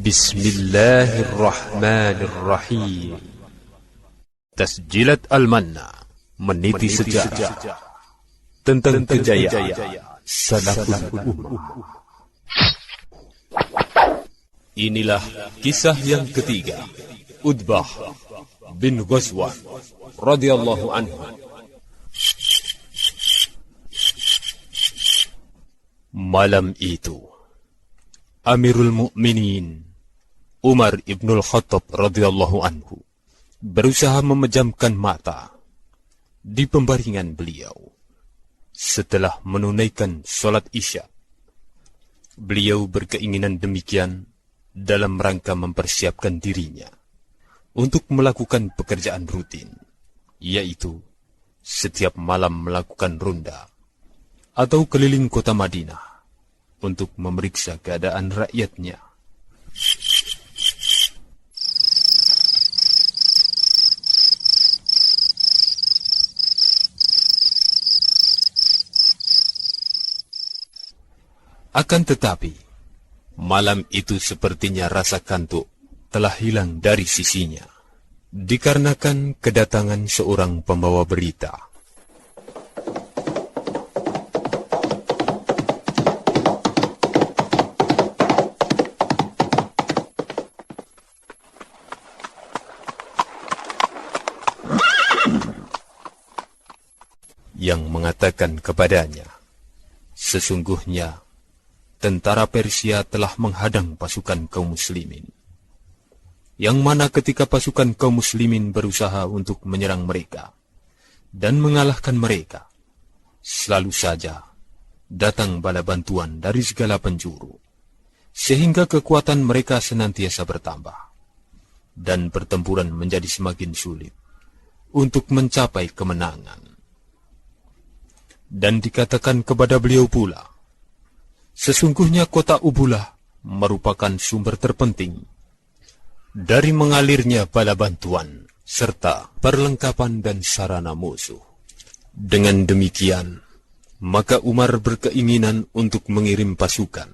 Bismillahirrahmanirrahim. Tasjilat Al-Manna meniti sejarah tentang kejayaan salaful ummah. Inilah kisah yang ketiga, Utbah bin Ghazwan radhiyallahu anhu. Malam itu, Amirul Mukminin Umar ibnul Khattab radhiyallahu anhu berusaha memejamkan mata di pembaringan beliau. Setelah menunaikan sholat Isya, beliau berkeinginan demikian dalam rangka mempersiapkan dirinya untuk melakukan pekerjaan rutin, yaitu setiap malam melakukan ronda atau keliling kota Madinah untuk memeriksa keadaan rakyatnya. Akan tetapi, malam itu sepertinya rasa kantuk telah hilang dari sisinya, dikarenakan kedatangan seorang pembawa berita. Yang mengatakan kepadanya, sesungguhnya tentara Persia telah menghadang pasukan kaum muslimin, yang mana ketika pasukan kaum muslimin berusaha untuk menyerang mereka dan mengalahkan mereka, selalu saja datang bala bantuan dari segala penjuru, sehingga kekuatan mereka senantiasa bertambah, dan pertempuran menjadi semakin sulit untuk mencapai kemenangan. Dan dikatakan kepada beliau pula, sesungguhnya kota Ubulah merupakan sumber terpenting dari mengalirnya bala bantuan serta perlengkapan dan sarana musuh. Dengan demikian, maka Umar berkeinginan untuk mengirim pasukan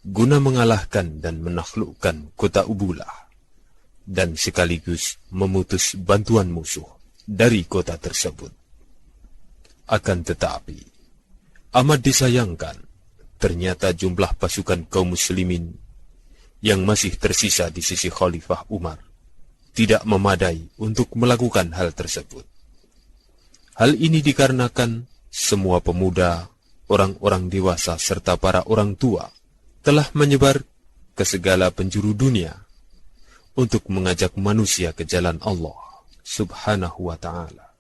guna mengalahkan dan menaklukkan kota Ubulah dan sekaligus memutus bantuan musuh dari kota tersebut. Akan tetapi, amat disayangkan, ternyata jumlah pasukan kaum muslimin yang masih tersisa di sisi Khalifah Umar tidak memadai untuk melakukan hal tersebut. Hal ini dikarenakan semua pemuda, orang-orang dewasa serta para orang tua telah menyebar ke segala penjuru dunia untuk mengajak manusia ke jalan Allah Subhanahu wa ta'ala.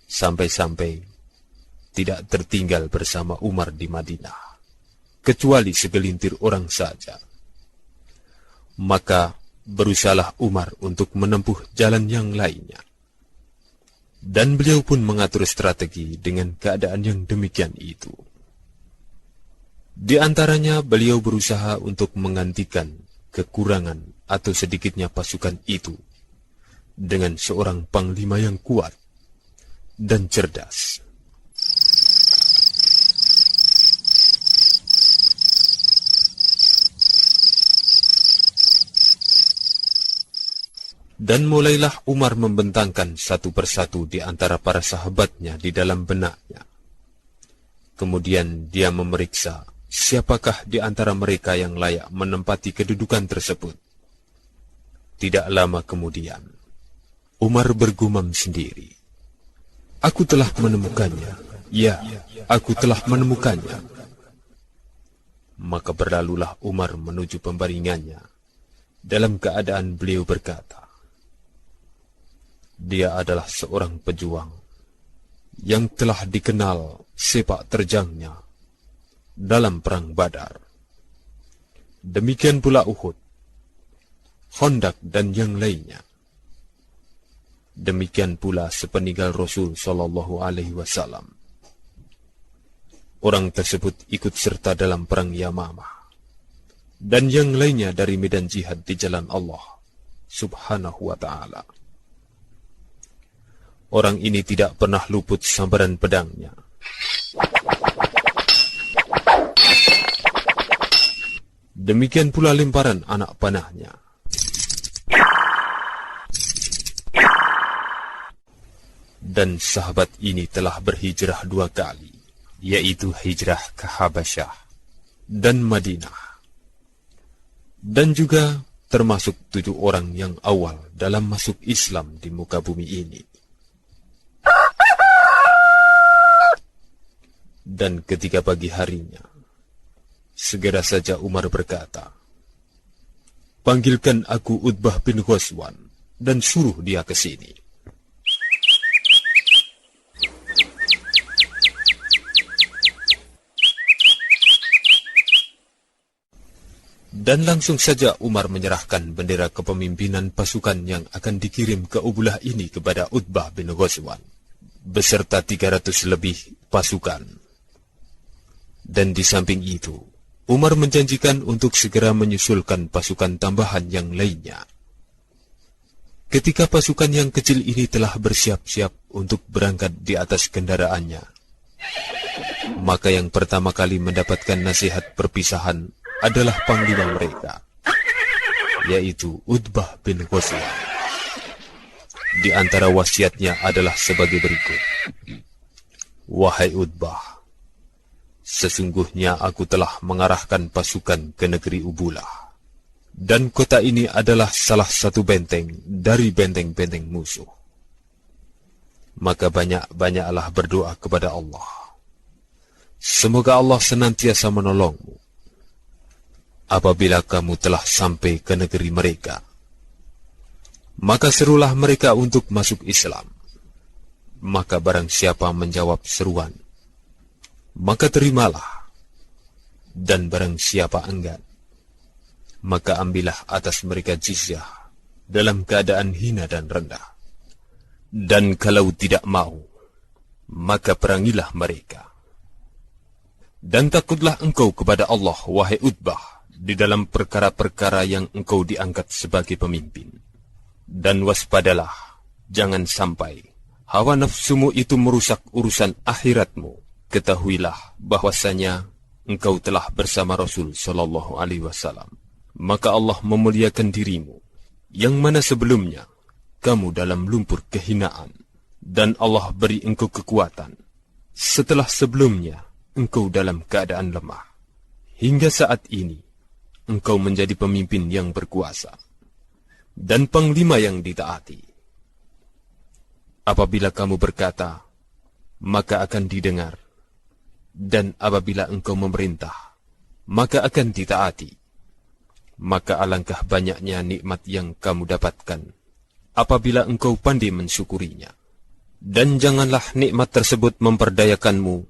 Sampai-sampai tidak tertinggal bersama Umar di Madinah, kecuali segelintir orang saja. Maka berusahalah Umar untuk menempuh jalan yang lainnya. Dan beliau pun mengatur strategi dengan keadaan yang demikian itu. Di antaranya beliau berusaha untuk menggantikan kekurangan atau sedikitnya pasukan itu dengan seorang panglima yang kuat dan cerdas. Dan mulailah Umar membentangkan satu persatu di antara para sahabatnya di dalam benaknya. Kemudian dia memeriksa siapakah di antara mereka yang layak menempati kedudukan tersebut. Tidak lama kemudian, Umar bergumam sendiri, "Aku telah menemukannya. Ya, aku telah menemukannya." Maka berlalulah Umar menuju pembaringannya. Dalam keadaan beliau berkata, dia adalah seorang pejuang yang telah dikenal sepak terjangnya dalam perang Badar. Demikian pula Uhud, Khandaq dan yang lainnya. Demikian pula sepeninggal Rasul sallallahu alaihi wasallam. Orang tersebut ikut serta dalam perang Yamamah dan yang lainnya dari medan jihad di jalan Allah Subhanahu wa ta'ala. Orang ini tidak pernah luput sambaran pedangnya. Demikian pula lemparan anak panahnya. Dan sahabat ini telah berhijrah 2 kali, yaitu hijrah ke Habasyah dan Madinah. Dan juga termasuk 7 orang yang awal dalam masuk Islam di muka bumi ini. Dan ketika pagi harinya, segera saja Umar berkata, "Panggilkan aku Utbah bin Ghazwan dan suruh dia ke sini." Dan langsung saja Umar menyerahkan bendera kepemimpinan pasukan yang akan dikirim ke Ubulah ini kepada Utbah bin Ghazwan, beserta 300 lebih pasukan. Dan di samping itu, Umar menjanjikan untuk segera menyusulkan pasukan tambahan yang lainnya. Ketika pasukan yang kecil ini telah bersiap-siap untuk berangkat di atas kendaraannya, maka yang pertama kali mendapatkan nasihat perpisahan adalah panglima mereka, yaitu Utbah bin Ghazwan. Di antara wasiatnya adalah sebagai berikut. "Wahai Utbah, sesungguhnya aku telah mengarahkan pasukan ke negeri Ubulah, dan kota ini adalah salah satu benteng dari benteng-benteng musuh. Maka banyak-banyaklah berdoa kepada Allah. Semoga Allah senantiasa menolongmu. Apabila kamu telah sampai ke negeri mereka, maka serulah mereka untuk masuk Islam. Maka barang siapa menjawab seruan, maka terimalah. Dan barang siapa enggan, maka ambillah atas mereka jizyah dalam keadaan hina dan rendah. Dan kalau tidak mau, maka perangilah mereka. Dan takutlah engkau kepada Allah, wahai Utbah, di dalam perkara-perkara yang engkau diangkat sebagai pemimpin. Dan waspadalah, jangan sampai hawa nafsumu itu merusak urusan akhiratmu. Ketahuilah bahwasanya engkau telah bersama Rasul Shallallahu Alaihi Wasallam. Maka Allah memuliakan dirimu, yang mana sebelumnya kamu dalam lumpur kehinaan, dan Allah beri engkau kekuatan setelah sebelumnya engkau dalam keadaan lemah. Hingga saat ini engkau menjadi pemimpin yang berkuasa dan panglima yang ditaati. Apabila kamu berkata, maka akan didengar, dan apabila engkau memerintah, maka akan ditaati. Maka alangkah banyaknya nikmat yang kamu dapatkan apabila engkau pandai mensyukurinya. Dan janganlah nikmat tersebut memperdayakanmu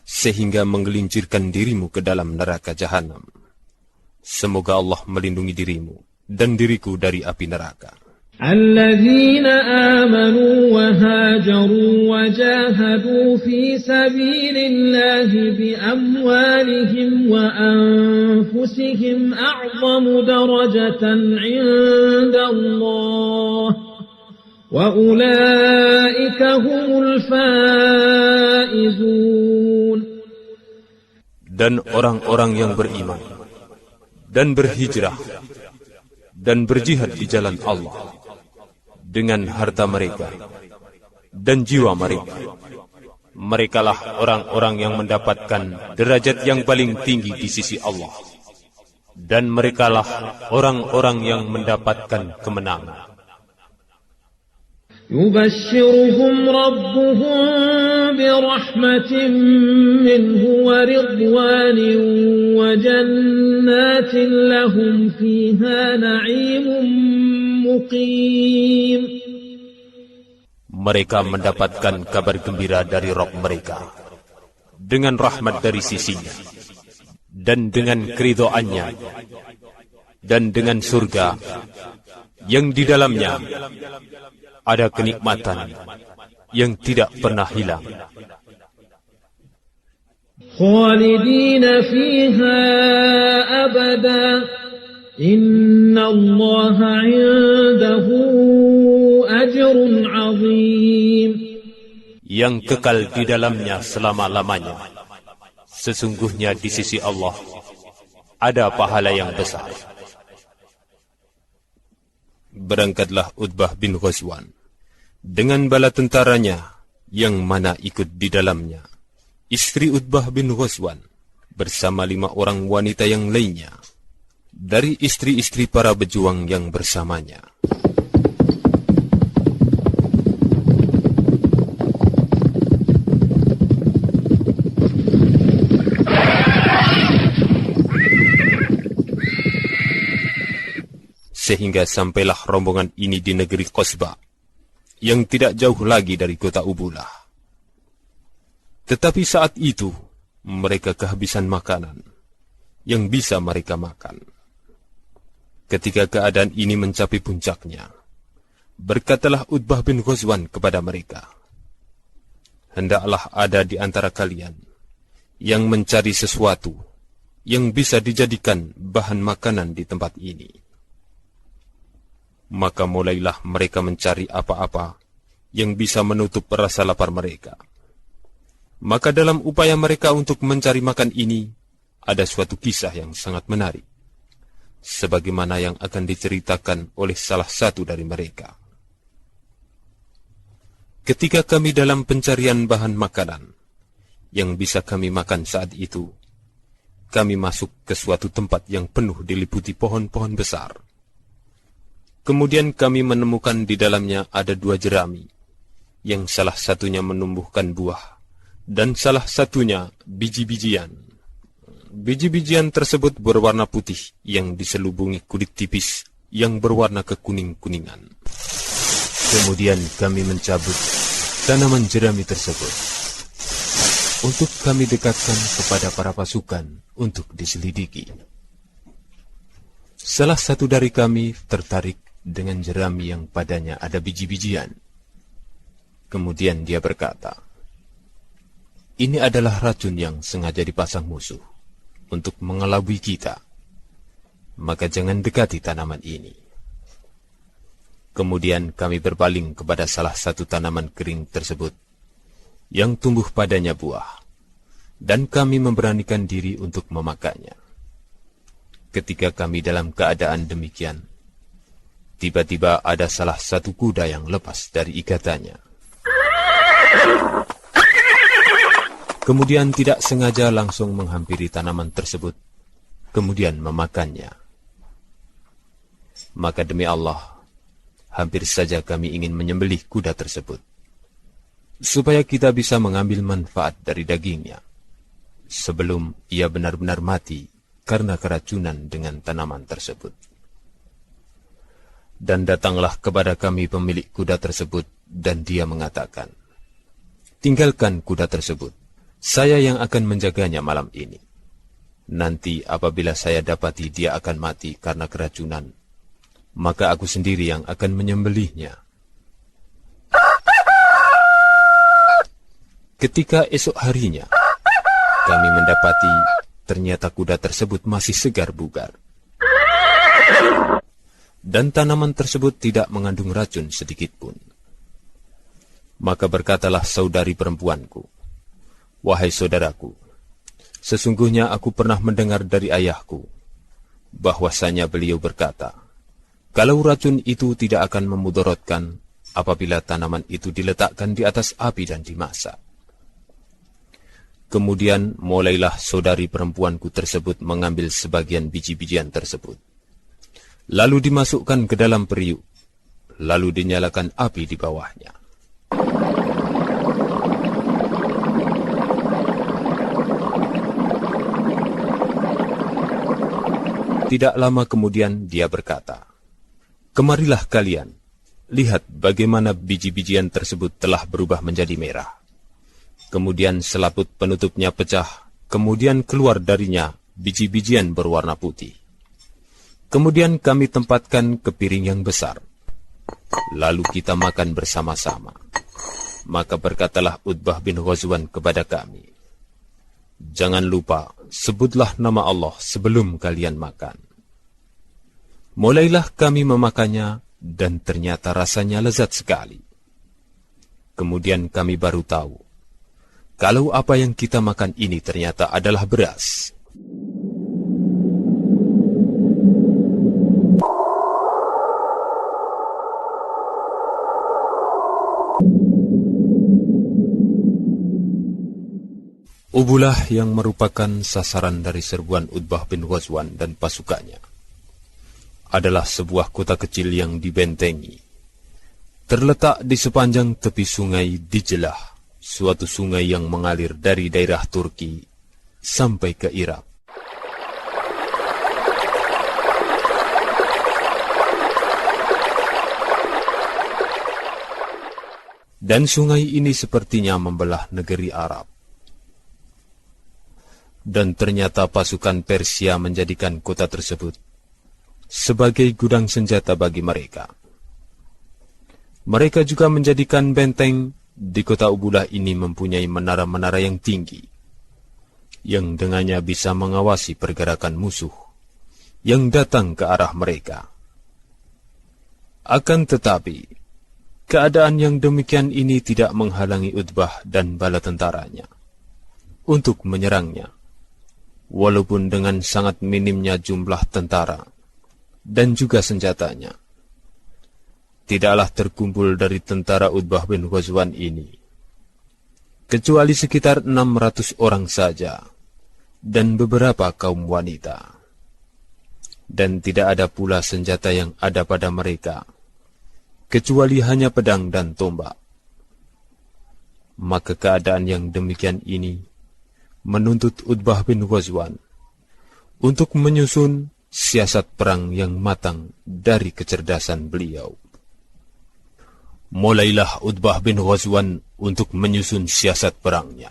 sehingga menggelincirkan dirimu ke dalam neraka jahanam. Semoga Allah melindungi dirimu dan diriku dari api neraka. الذين آمنوا وهاجروا وجاهدوا في سبيل الله بأموالهم وأنفسهم أعظم درجة عند الله وأولئك هم الفائزون. Dan orang-orang yang beriman dan berhijrah dan berjihad di jalan Allah dengan harta mereka dan jiwa mereka, merekalah orang-orang yang mendapatkan derajat yang paling tinggi di sisi Allah, dan merekalah orang-orang yang mendapatkan kemenangan. يبشرهم ربهم برحمة منه ورضوان وجنات لهم فيها نعيم مقيم. Mereka mendapatkan kabar gembira dari Rabb mereka dengan rahmat dari sisinya dan dengan keridhaannya dan dengan surga yang di dalamnya ada kenikmatan yang tidak pernah hilang. Khalidina fiha abada, inna Allah 'indahu ajrun 'azim. Yang kekal di dalamnya selama-lamanya. Sesungguhnya di sisi Allah ada pahala yang besar. Berangkatlah Utbah bin Ghazwan dengan bala tentaranya yang mana ikut di dalamnya istri Utbah bin Ghazwan bersama 5 orang wanita yang lainnya dari istri-istri para pejuang yang bersamanya. Sehingga sampailah rombongan ini di negeri Qasba, yang tidak jauh lagi dari kota Ubulah. Tetapi saat itu, mereka kehabisan makanan yang bisa mereka makan. Ketika keadaan ini mencapai puncaknya, berkatalah Utbah bin Ghazwan kepada mereka, "Hendaklah ada di antara kalian yang mencari sesuatu yang bisa dijadikan bahan makanan di tempat ini." Maka mulailah mereka mencari apa-apa yang bisa menutup rasa lapar mereka. Maka dalam upaya mereka untuk mencari makan ini, ada suatu kisah yang sangat menarik, sebagaimana yang akan diceritakan oleh salah satu dari mereka. Ketika kami dalam pencarian bahan makanan yang bisa kami makan saat itu, kami masuk ke suatu tempat yang penuh diliputi pohon-pohon besar. Kemudian kami menemukan di dalamnya ada 2 jerami, yang salah satunya menumbuhkan buah, dan salah satunya biji-bijian. Biji-bijian tersebut berwarna putih yang diselubungi kulit tipis yang berwarna kekuning-kuningan. Kemudian kami mencabut tanaman jerami tersebut untuk kami dekatkan kepada para pasukan untuk diselidiki. Salah satu dari kami tertarik dengan jerami yang padanya ada biji-bijian. Kemudian dia berkata, "Ini adalah racun yang sengaja dipasang musuh untuk mengelabui kita. Maka jangan dekati tanaman ini." Kemudian kami berpaling kepada salah satu tanaman kering tersebut yang tumbuh padanya buah, dan kami memberanikan diri untuk memakannya. Ketika kami dalam keadaan demikian, tiba-tiba ada salah satu kuda yang lepas dari ikatannya. Kemudian tidak sengaja langsung menghampiri tanaman tersebut, kemudian memakannya. Maka demi Allah, hampir saja kami ingin menyembelih kuda tersebut, supaya kita bisa mengambil manfaat dari dagingnya, sebelum ia benar-benar mati karena keracunan dengan tanaman tersebut. Dan datanglah kepada kami pemilik kuda tersebut, dan dia mengatakan, "Tinggalkan kuda tersebut, saya yang akan menjaganya malam ini. Nanti apabila saya dapati dia akan mati karena keracunan, maka aku sendiri yang akan menyembelihnya." Ketika esok harinya, kami mendapati ternyata kuda tersebut masih segar bugar, dan tanaman tersebut tidak mengandung racun sedikit pun. Maka berkatalah saudari perempuanku, "Wahai saudaraku, sesungguhnya aku pernah mendengar dari ayahku, bahwasanya beliau berkata, kalau racun itu tidak akan memudaratkan apabila tanaman itu diletakkan di atas api dan dimasak." Kemudian mulailah saudari perempuanku tersebut mengambil sebagian biji-bijian tersebut, lalu dimasukkan ke dalam periuk, lalu dinyalakan api di bawahnya. Tidak lama kemudian dia berkata, "Kemarilah kalian, lihat bagaimana biji-bijian tersebut telah berubah menjadi merah. Kemudian selaput penutupnya pecah, kemudian keluar darinya biji-bijian berwarna putih. Kemudian kami tempatkan ke piring yang besar, lalu kita makan bersama-sama. Maka berkatalah Utbah bin Ghazwan kepada kami, jangan lupa, sebutlah nama Allah sebelum kalian makan. Mulailah kami memakannya, dan ternyata rasanya lezat sekali. Kemudian kami baru tahu, kalau apa yang kita makan ini ternyata adalah beras. Ubulah yang merupakan sasaran dari serbuan Utbah bin Ghazwan dan pasukannya adalah sebuah kota kecil yang dibentengi. Terletak di sepanjang tepi sungai Dijlah, suatu sungai yang mengalir dari daerah Turki sampai ke Irak. Dan sungai ini sepertinya membelah negeri Arab. Dan ternyata pasukan Persia menjadikan kota tersebut sebagai gudang senjata bagi mereka. Mereka juga menjadikan benteng di kota Ubulah ini mempunyai menara-menara yang tinggi, yang dengannya bisa mengawasi pergerakan musuh yang datang ke arah mereka. Akan tetapi, keadaan yang demikian ini tidak menghalangi Utbah dan bala tentaranya untuk menyerangnya, walaupun dengan sangat minimnya jumlah tentara dan juga senjatanya. Tidaklah terkumpul dari tentara Utbah bin Ghazwan ini, kecuali sekitar 600 orang saja, dan beberapa kaum wanita. Dan tidak ada pula senjata yang ada pada mereka, kecuali hanya pedang dan tombak. Maka keadaan yang demikian ini menuntut Utbah bin Ghazwan untuk menyusun siasat perang yang matang dari kecerdasan beliau. Mulailah Utbah bin Ghazwan untuk menyusun siasat perangnya.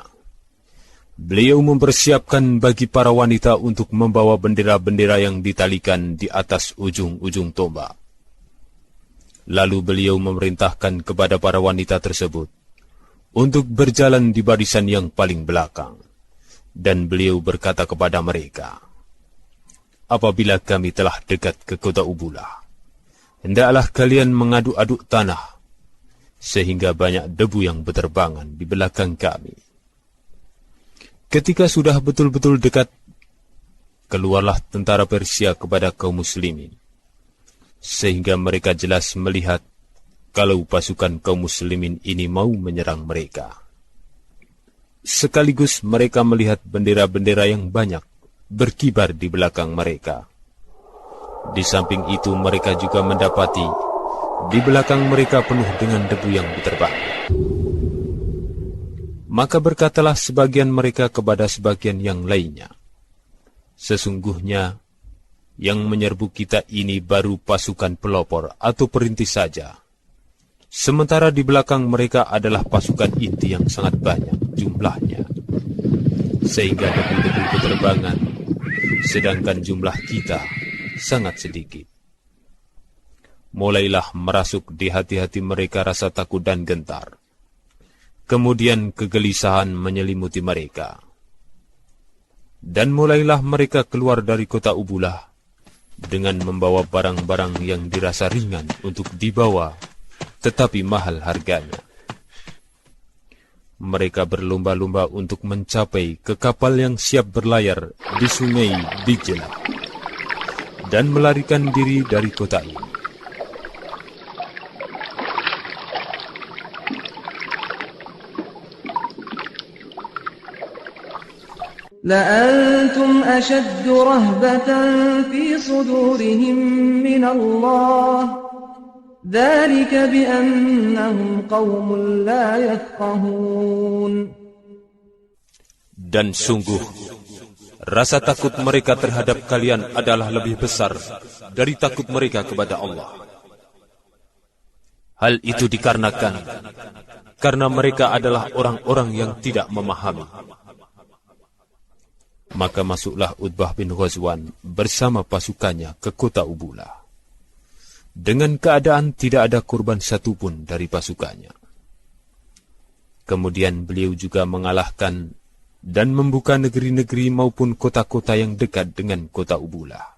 Beliau mempersiapkan bagi para wanita untuk membawa bendera-bendera yang ditalikan di atas ujung-ujung tombak. Lalu beliau memerintahkan kepada para wanita tersebut untuk berjalan di barisan yang paling belakang. Dan beliau berkata kepada mereka, apabila kami telah dekat ke kota Ubulah, hendaklah kalian mengaduk-aduk tanah, sehingga banyak debu yang berterbangan di belakang kami. Ketika sudah betul-betul dekat, keluarlah tentara Persia kepada kaum muslimin, sehingga mereka jelas melihat kalau pasukan kaum muslimin ini mau menyerang mereka. Sekaligus mereka melihat bendera-bendera yang banyak berkibar di belakang mereka. Di samping itu mereka juga mendapati di belakang mereka penuh dengan debu yang berterbang. Maka berkatalah sebagian mereka kepada sebagian yang lainnya, sesungguhnya yang menyerbu kita ini baru pasukan pelopor atau perintis saja. Sementara di belakang mereka adalah pasukan inti yang sangat banyak jumlahnya, sehingga debu-debu berterbangan, sedangkan jumlah kita sangat sedikit. Mulailah merasuk di hati-hati mereka rasa takut dan gentar. Kemudian kegelisahan menyelimuti mereka. Dan mulailah mereka keluar dari kota Ubulah dengan membawa barang-barang yang dirasa ringan untuk dibawa, tetapi mahal harganya. Mereka berlomba-lomba untuk mencapai ke kapal yang siap berlayar di sungai Dijlah dan melarikan diri dari kota ini. لأنتم أشد رهبة في صدورهم من الله ذلك بأنهم قوم لا يفقهون. Dan sungguh, rasa takut mereka terhadap kalian adalah lebih besar dari takut mereka kepada Allah. Hal itu dikarenakan karena mereka adalah orang-orang yang tidak memahami. Maka masuklah Utbah bin Ghazwan bersama pasukannya ke kota Ubulah, dengan keadaan tidak ada korban satupun dari pasukannya. Kemudian beliau juga mengalahkan dan membuka negeri-negeri maupun kota-kota yang dekat dengan kota Ubulah.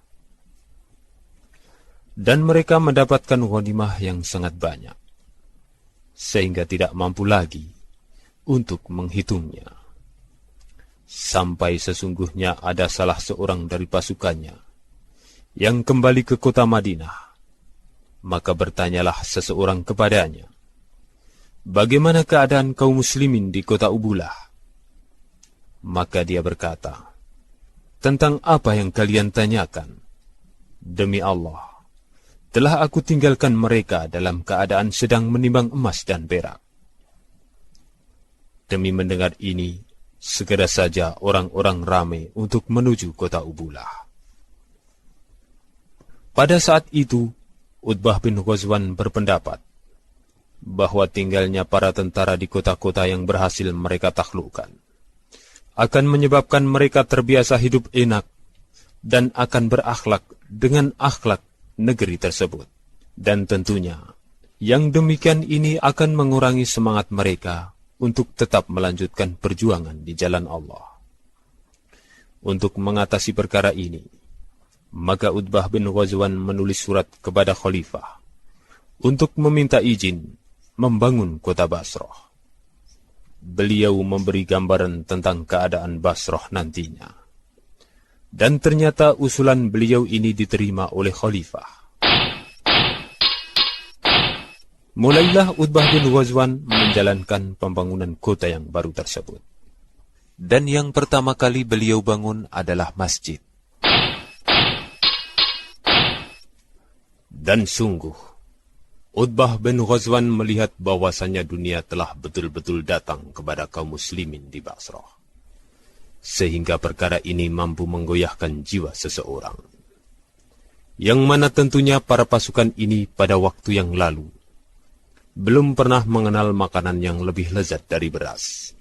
Dan mereka mendapatkan ghanimah yang sangat banyak, sehingga tidak mampu lagi untuk menghitungnya. Sampai sesungguhnya ada salah seorang dari pasukannya yang kembali ke kota Madinah. Maka bertanyalah seseorang kepadanya, bagaimana keadaan kaum muslimin di kota Ubulah? Maka dia berkata, "Tentang apa yang kalian tanyakan? Demi Allah, telah aku tinggalkan mereka dalam keadaan sedang menimbang emas dan perak." Demi mendengar ini, segera saja orang-orang ramai untuk menuju kota Ubulah. Pada saat itu, Utbah bin Ghazwan berpendapat bahwa tinggalnya para tentara di kota-kota yang berhasil mereka taklukkan akan menyebabkan mereka terbiasa hidup enak dan akan berakhlak dengan akhlak negeri tersebut. Dan tentunya, yang demikian ini akan mengurangi semangat mereka untuk tetap melanjutkan perjuangan di jalan Allah. Untuk mengatasi perkara ini, maka Utbah bin Ghazwan menulis surat kepada khalifah untuk meminta izin membangun kota Basrah. Beliau memberi gambaran tentang keadaan Basrah nantinya. Dan ternyata usulan beliau ini diterima oleh khalifah. Mulailah Utbah bin Ghazwan menjalankan pembangunan kota yang baru tersebut. Dan yang pertama kali beliau bangun adalah masjid. Dan sungguh, Utbah bin Ghazwan melihat bahwasannya dunia telah betul-betul datang kepada kaum muslimin di Basrah, sehingga perkara ini mampu menggoyahkan jiwa seseorang, yang mana tentunya para pasukan ini pada waktu yang lalu belum pernah mengenal makanan yang lebih lezat dari beras,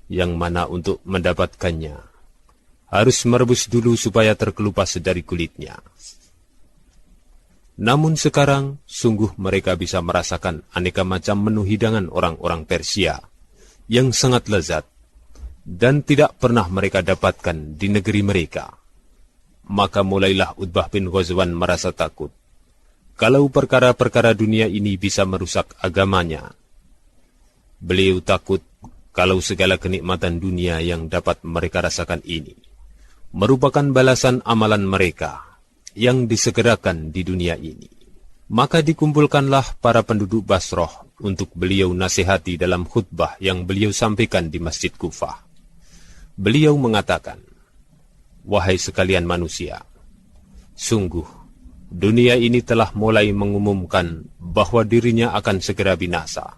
yang mana untuk mendapatkannya harus merebus dulu supaya terkelupas dari kulitnya. Namun sekarang, sungguh mereka bisa merasakan aneka macam menu hidangan orang-orang Persia yang sangat lezat dan tidak pernah mereka dapatkan di negeri mereka. Maka mulailah Utbah bin Ghazwan merasa takut kalau perkara-perkara dunia ini bisa merusak agamanya. Beliau takut kalau segala kenikmatan dunia yang dapat mereka rasakan ini merupakan balasan amalan mereka yang disegerakan di dunia ini. Maka dikumpulkanlah para penduduk Basrah untuk beliau nasihati dalam khutbah yang beliau sampaikan di Masjid Kufah. Beliau mengatakan, "Wahai sekalian manusia, sungguh dunia ini telah mulai mengumumkan bahwa dirinya akan segera binasa,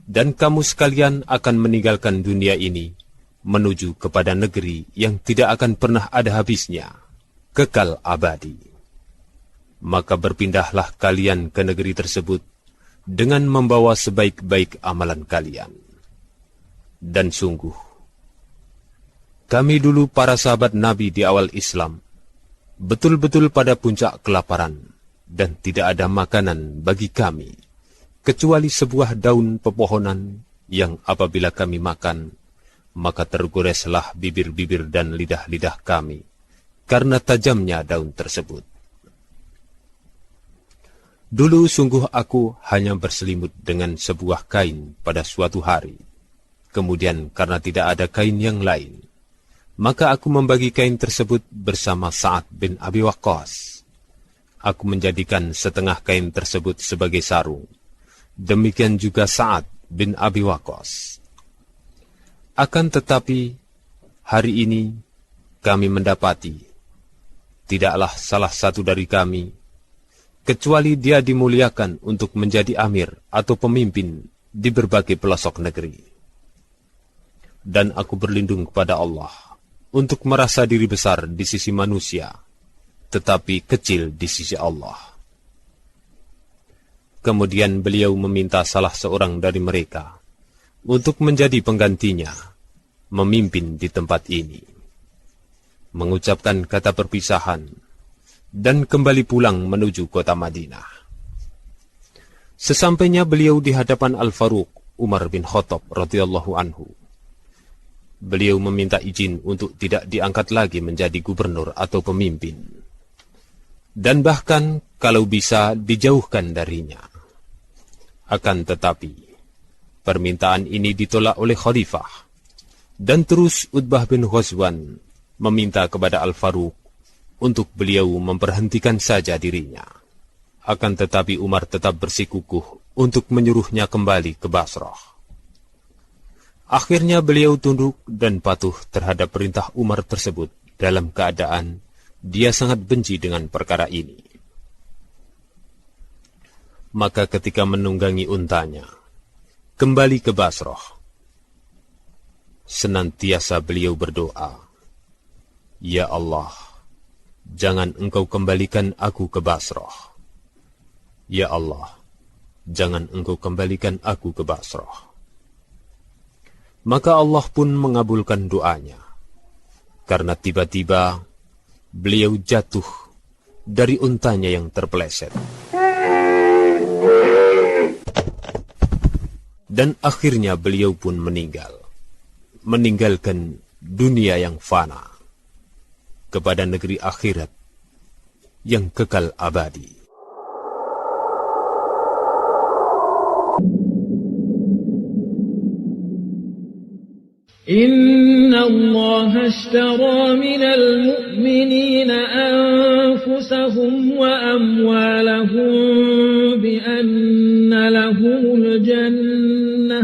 dan kamu sekalian akan meninggalkan dunia ini menuju kepada negeri yang tidak akan pernah ada habisnya, kekal abadi. Maka berpindahlah kalian ke negeri tersebut dengan membawa sebaik-baik amalan kalian. Dan sungguh, kami dulu para sahabat Nabi di awal Islam, betul-betul pada puncak kelaparan, dan tidak ada makanan bagi kami, kecuali sebuah daun pepohonan yang apabila kami makan, maka tergoreslah bibir-bibir dan lidah-lidah kami, karena tajamnya daun tersebut. Dulu sungguh aku hanya berselimut dengan sebuah kain pada suatu hari. Kemudian karena tidak ada kain yang lain, maka aku membagi kain tersebut bersama Sa'ad bin Abi Waqqas. Aku menjadikan setengah kain tersebut sebagai sarung. Demikian juga Sa'ad bin Abi Waqqas. Akan tetapi, hari ini kami mendapati tidaklah salah satu dari kami, kecuali dia dimuliakan untuk menjadi amir atau pemimpin di berbagai pelosok negeri. Dan aku berlindung kepada Allah untuk merasa diri besar di sisi manusia, tetapi kecil di sisi Allah. Kemudian beliau meminta salah seorang dari mereka untuk menjadi penggantinya, memimpin di tempat ini, mengucapkan kata perpisahan, dan kembali pulang menuju kota Madinah. Sesampainya beliau di hadapan Al-Faruq Umar bin Khattab radhiyallahu anhu, beliau meminta izin untuk tidak diangkat lagi menjadi gubernur atau pemimpin, dan bahkan kalau bisa dijauhkan darinya. Akan tetapi, permintaan ini ditolak oleh khalifah, dan terus Utbah bin Ghazwan meminta kepada Al-Faruq untuk beliau memberhentikan saja dirinya. Akan tetapi Umar tetap bersikukuh untuk menyuruhnya kembali ke Basrah. Akhirnya beliau tunduk dan patuh terhadap perintah Umar tersebut dalam keadaan dia sangat benci dengan perkara ini. Maka ketika menunggangi untanya, kembali ke Basrah, senantiasa beliau berdoa, "Ya Allah, jangan Engkau kembalikan aku ke Basrah. Ya Allah, jangan Engkau kembalikan aku ke Basrah." Maka Allah pun mengabulkan doanya, karena tiba-tiba beliau jatuh dari untanya yang terpeleset. Dan akhirnya beliau pun meninggalkan dunia yang fana kepada negeri akhirat yang kekal abadi. Inna Allah ashtara minal mu'minina anfusahum wa amwalahum bi anna lahumul jannah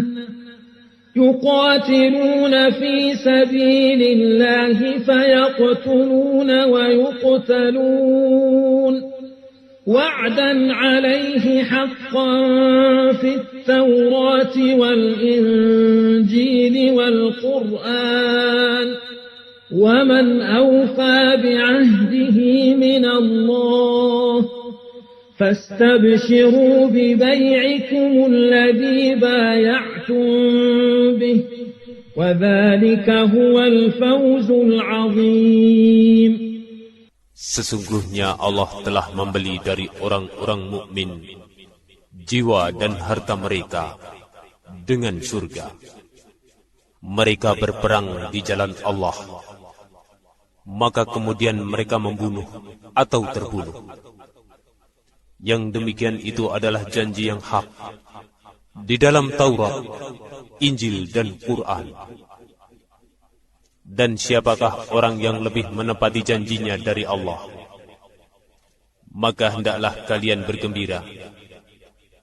yuqatiluna fi sabilillahi fayaqtuluna wa yuqtalun وعدا عليه حقا في التوراة والإنجيل والقرآن ومن أوفى بعهده من الله فاستبشروا ببيعكم الذي بايعتم به وذلك هو الفوز العظيم. Sesungguhnya Allah telah membeli dari orang-orang mukmin jiwa dan harta mereka dengan surga. Mereka berperang di jalan Allah, maka kemudian mereka membunuh atau terbunuh. Yang demikian itu adalah janji yang hak di dalam Taurat, Injil dan Quran. Dan siapakah orang yang lebih menepati janjinya dari Allah? Maka hendaklah kalian bergembira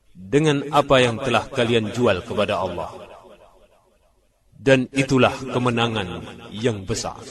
dengan apa yang telah kalian jual kepada Allah. Dan itulah kemenangan yang besar.